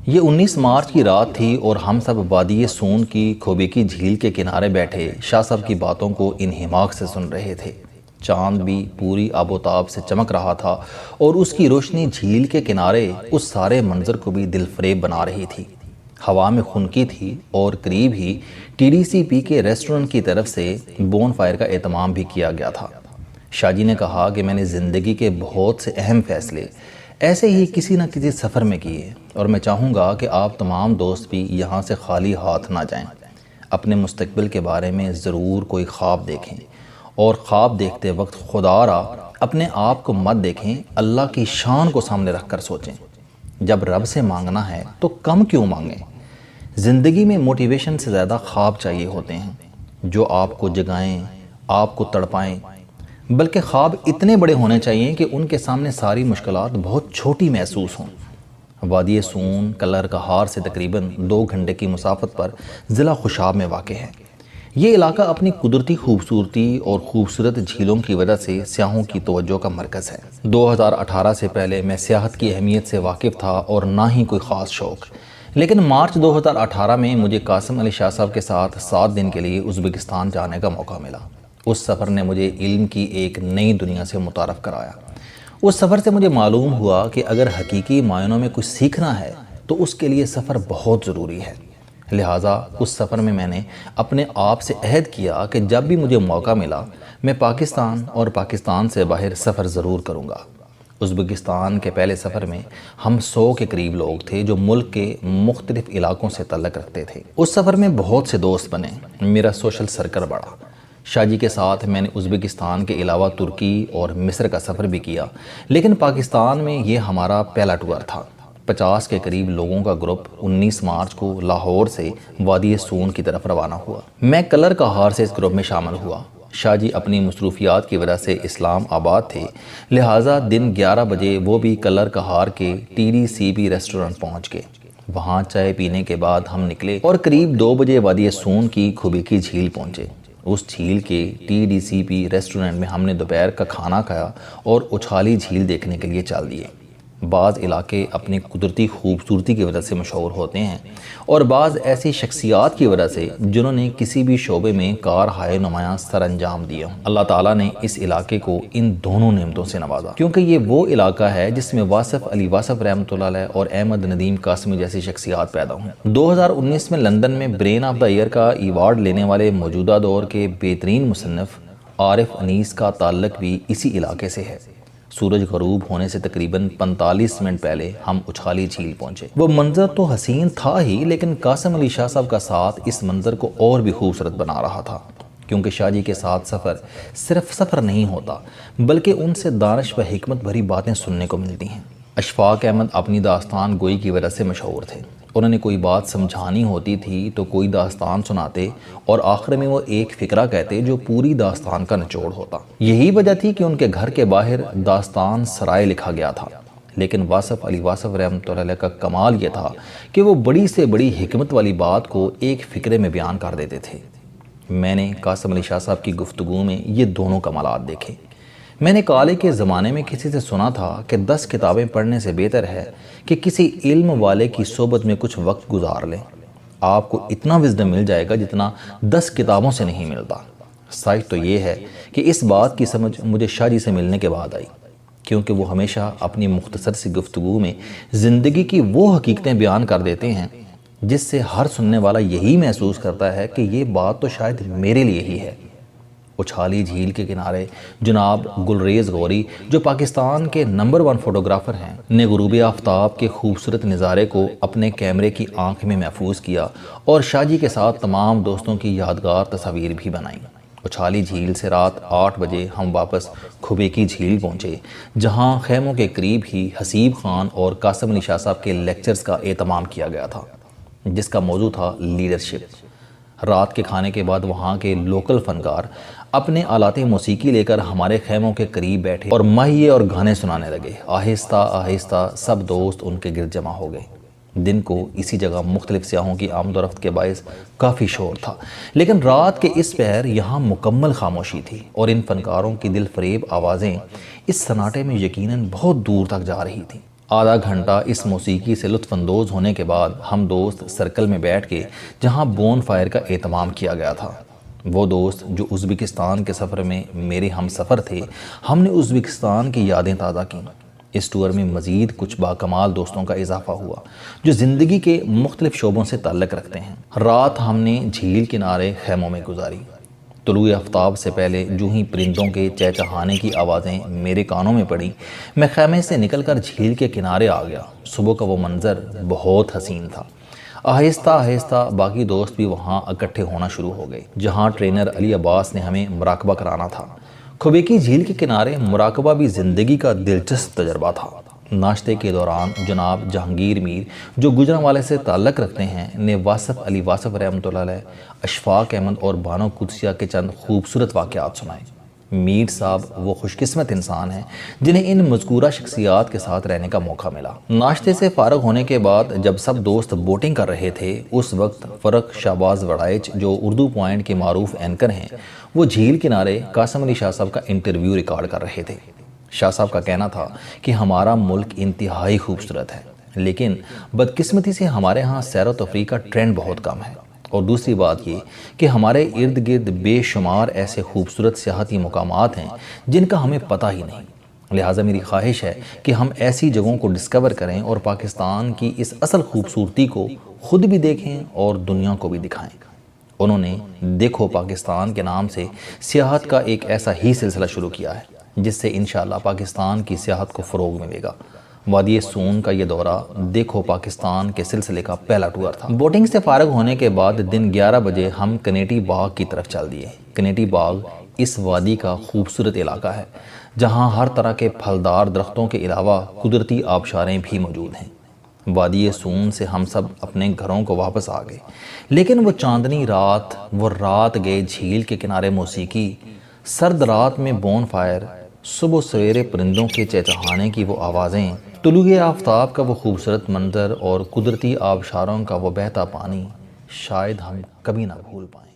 یہ 19 مارچ کی رات تھی اور ہم سب وادی سون کی کھوبے کی جھیل کے کنارے بیٹھے شاہ صاحب کی باتوں کو انہماک سے سن رہے تھے۔ چاند بھی پوری آب و تاب سے چمک رہا تھا اور اس کی روشنی جھیل کے کنارے اس سارے منظر کو بھی دل فریب بنا رہی تھی۔ ہوا میں خنکی تھی اور قریب ہی ٹی ڈی سی پی کے ریسٹورنٹ کی طرف سے بون فائر کا اہتمام بھی کیا گیا تھا۔ شاہ جی نے کہا کہ میں نے زندگی کے بہت سے اہم فیصلے ایسے ہی کسی نہ کسی سفر میں کیے اور میں چاہوں گا کہ آپ تمام دوست بھی یہاں سے خالی ہاتھ نہ جائیں۔ اپنے مستقبل کے بارے میں ضرور کوئی خواب دیکھیں اور خواب دیکھتے وقت خدا را اپنے آپ کو مت دیکھیں، اللہ کی شان کو سامنے رکھ کر سوچیں۔ جب رب سے مانگنا ہے تو کم کیوں مانگیں؟ زندگی میں موٹیویشن سے زیادہ خواب چاہیے ہوتے ہیں جو آپ کو جگائیں، آپ کو تڑپائیں، بلکہ خواب اتنے بڑے ہونے چاہیے کہ ان کے سامنے ساری مشکلات بہت چھوٹی محسوس ہوں۔ وادی سون کلر کہار سے تقریباً 2 گھنٹے کی مسافت پر ضلع خوشاب میں واقع ہے۔ یہ علاقہ اپنی قدرتی خوبصورتی اور خوبصورت جھیلوں کی وجہ سے سیاحوں کی توجہ کا مرکز ہے۔ 2018 سے پہلے میں سیاحت کی اہمیت سے واقف تھا اور نہ ہی کوئی خاص شوق، لیکن مارچ 2018 میں مجھے قاسم علی شاہ صاحب کے ساتھ 7 دن کے لیے ازبکستان جانے کا موقع ملا۔ اس سفر نے مجھے علم کی ایک نئی دنیا سے متعارف کرایا۔ اس سفر سے مجھے معلوم ہوا کہ اگر حقیقی معنوں میں کچھ سیکھنا ہے تو اس کے لیے سفر بہت ضروری ہے۔ لہٰذا اس سفر میں میں نے اپنے آپ سے عہد کیا کہ جب بھی مجھے موقع ملا میں پاکستان اور پاکستان سے باہر سفر ضرور کروں گا۔ ازبکستان کے پہلے سفر میں ہم 100 کے قریب لوگ تھے جو ملک کے مختلف علاقوں سے تعلق رکھتے تھے۔ اس سفر میں بہت سے دوست بنے، میرا سوشل سرکل بڑھا۔ شاہ جی کے ساتھ میں نے ازبکستان کے علاوہ ترکی اور مصر کا سفر بھی کیا، لیکن پاکستان میں یہ ہمارا پہلا ٹور تھا۔ 50 کے قریب لوگوں کا گروپ 19 مارچ کو لاہور سے وادی سون کی طرف روانہ ہوا۔ میں کلر کہار سے اس گروپ میں شامل ہوا۔ شاہ جی اپنی مصروفیات کی وجہ سے اسلام آباد تھے، لہٰذا دن 11 بجے وہ بھی کلر کہار کے ٹی ڈی سی پی ریسٹورنٹ پہنچ گئے۔ وہاں چائے پینے کے بعد ہم نکلے اور قریب 2 بجے وادی سون کی کھوبے کی جھیل پہنچے۔ اس جھیل کے ٹی ڈی سی پی ریسٹورنٹ میں ہم نے دوپہر کا کھانا کھایا اور اچھالی جھیل دیکھنے کے لیے چل دیے۔ بعض علاقے اپنی قدرتی خوبصورتی کی وجہ سے مشہور ہوتے ہیں اور بعض ایسی شخصیات کی وجہ سے جنہوں نے کسی بھی شعبے میں کار ہائے نمایاں سر انجام دیا ہوں۔ اللہ تعالیٰ نے اس علاقے کو ان دونوں نعمتوں سے نوازا، کیونکہ یہ وہ علاقہ ہے جس میں واصف علی واصف رحمۃ اللہ علیہ اور احمد ندیم قاسمی جیسی شخصیات پیدا ہوں۔ 2019 میں لندن میں برین آف دا ایئر کا ایوارڈ لینے والے موجودہ دور کے بہترین مصنف عارف انیس کا تعلق بھی اسی علاقے سے ہے۔ سورج غروب ہونے سے تقریباً 45 منٹ پہلے ہم اچھالی جھیل پہنچے۔ وہ منظر تو حسین تھا ہی، لیکن قاسم علی شاہ صاحب کا ساتھ اس منظر کو اور بھی خوبصورت بنا رہا تھا، کیونکہ شاہ جی کے ساتھ سفر صرف سفر نہیں ہوتا بلکہ ان سے دانش و حکمت بھری باتیں سننے کو ملتی ہیں۔ اشفاق احمد اپنی داستان گوئی کی وجہ سے مشہور تھے۔ انہوں نے کوئی بات سمجھانی ہوتی تھی تو کوئی داستان سناتے اور آخر میں وہ ایک فقرہ کہتے جو پوری داستان کا نچوڑ ہوتا۔ یہی وجہ تھی کہ ان کے گھر کے باہر داستان سرائے لکھا گیا تھا، لیکن واصف علی واصف رحمۃ اللہ علیہ کا کمال یہ تھا کہ وہ بڑی سے بڑی حکمت والی بات کو ایک فقرے میں بیان کر دیتے تھے۔ میں نے قاسم علی شاہ صاحب کی گفتگو میں یہ دونوں کمالات دیکھے۔ میں نے کالے کے زمانے میں کسی سے سنا تھا کہ 10 کتابیں پڑھنے سے بہتر ہے کہ کسی علم والے کی صحبت میں کچھ وقت گزار لیں۔ آپ کو اتنا وزڈم مل جائے گا جتنا 10 کتابوں سے نہیں ملتا۔ سچ تو یہ ہے کہ اس بات کی سمجھ مجھے شاہ جی سے ملنے کے بعد آئی، کیونکہ وہ ہمیشہ اپنی مختصر سی گفتگو میں زندگی کی وہ حقیقتیں بیان کر دیتے ہیں جس سے ہر سننے والا یہی محسوس کرتا ہے کہ یہ بات تو شاید میرے لیے ہی ہے۔ اچھالی جھیل کے کنارے جناب گلریز غوری، جو پاکستان کے نمبر 1 فوٹوگرافر ہیں، نے غروب آفتاب کے خوبصورت نظارے کو اپنے کیمرے کی آنکھ میں محفوظ کیا اور شاہ جی کے ساتھ تمام دوستوں کی یادگار تصاویر بھی بنائیں۔ اچھالی جھیل سے رات 8 بجے ہم واپس کھوبے کی جھیل پہنچے، جہاں خیموں کے قریب ہی حسیب خان اور قاسم علی شاہ صاحب کے لیکچرز کا اہتمام کیا گیا تھا، جس کا موضوع تھا لیڈرشپ۔ رات کے کھانے کے بعد وہاں کے لوکل فنکار اپنے آلات موسیقی لے کر ہمارے خیموں کے قریب بیٹھے اور ماہیے اور گانے سنانے لگے۔ آہستہ آہستہ سب دوست ان کے گرد جمع ہو گئے۔ دن کو اسی جگہ مختلف سیاحوں کی آمد و رفت کے باعث کافی شور تھا، لیکن رات کے اس پہر یہاں مکمل خاموشی تھی اور ان فنکاروں کی دل فریب آوازیں اس سناٹے میں یقیناً بہت دور تک جا رہی تھیں۔ آدھا گھنٹہ اس موسیقی سے لطف اندوز ہونے کے بعد ہم دوست سرکل میں بیٹھ کے جہاں بون فائر کا اہتمام کیا گیا تھا، وہ دوست جو ازبکستان کے سفر میں میرے ہم سفر تھے، ہم نے ازبکستان کی یادیں تازہ کیں۔ اس ٹور میں مزید کچھ باکمال دوستوں کا اضافہ ہوا جو زندگی کے مختلف شعبوں سے تعلق رکھتے ہیں۔ رات ہم نے جھیل کنارے خیموں میں گزاری۔ طلوع آفتاب سے پہلے جو ہی پرندوں کے چہچہانے کی آوازیں میرے کانوں میں پڑیں، میں خیمے سے نکل کر جھیل کے کنارے آ گیا۔ صبح کا وہ منظر بہت حسین تھا۔ آہستہ آہستہ باقی دوست بھی وہاں اکٹھے ہونا شروع ہو گئے جہاں ٹرینر علی عباس نے ہمیں مراقبہ کرانا تھا۔ کھوبیکی جھیل کے کنارے مراقبہ بھی زندگی کا دلچسپ تجربہ تھا۔ ناشتے کے دوران جناب جہانگیر میر جو گجرانوالے سے تعلق رکھتے ہیں نے واصف علی واصف رحمۃ اللہ علیہ، اشفاق احمد اور بانو قدسیہ کے چند خوبصورت واقعات سنائے۔ میر صاحب وہ خوش قسمت انسان ہیں جنہیں ان مذکورہ شخصیات کے ساتھ رہنے کا موقع ملا۔ ناشتے سے فارغ ہونے کے بعد جب سب دوست بوٹنگ کر رہے تھے، اس وقت فرق شہباز وڑائچ جو اردو پوائنٹ کے معروف اینکر ہیں، وہ جھیل کنارے قاسم علی شاہ صاحب کا انٹرویو ریکارڈ کر رہے تھے۔ شاہ صاحب کا کہنا تھا کہ ہمارا ملک انتہائی خوبصورت ہے، لیکن بدقسمتی سے ہمارے ہاں سیر و تفریح کا ٹرینڈ بہت کم ہے، اور دوسری بات یہ کہ ہمارے ارد گرد بے شمار ایسے خوبصورت سیاحتی مقامات ہیں جن کا ہمیں پتہ ہی نہیں۔ لہٰذا میری خواہش ہے کہ ہم ایسی جگہوں کو ڈسکور کریں اور پاکستان کی اس اصل خوبصورتی کو خود بھی دیکھیں اور دنیا کو بھی دکھائیں۔ انہوں نے دیکھو پاکستان کے نام سے سیاحت کا ایک ایسا ہی سلسلہ شروع کیا ہے جس سے انشاءاللہ پاکستان کی سیاحت کو فروغ ملے گا۔ وادی سون کا یہ دورہ دیکھو پاکستان کے سلسلے کا پہلا ٹور تھا۔ بوٹنگ سے فارغ ہونے کے بعد دن 11 بجے ہم کنیٹی باغ کی طرف چل دیے۔ کنیٹی باغ اس وادی کا خوبصورت علاقہ ہے جہاں ہر طرح کے پھلدار درختوں کے علاوہ قدرتی آبشاریں بھی موجود ہیں۔ وادی سون سے ہم سب اپنے گھروں کو واپس آ گئے، لیکن وہ چاندنی رات، وہ رات گئے جھیل کے کنارے موسیقی، سرد رات میں بون فائر، صبح سویرے پرندوں کے چہچہانے کی وہ آوازیں، طلوع آفتاب کا وہ خوبصورت منظر اور قدرتی آبشاروں کا وہ بہتا پانی شاید ہم کبھی نہ بھول پائیں۔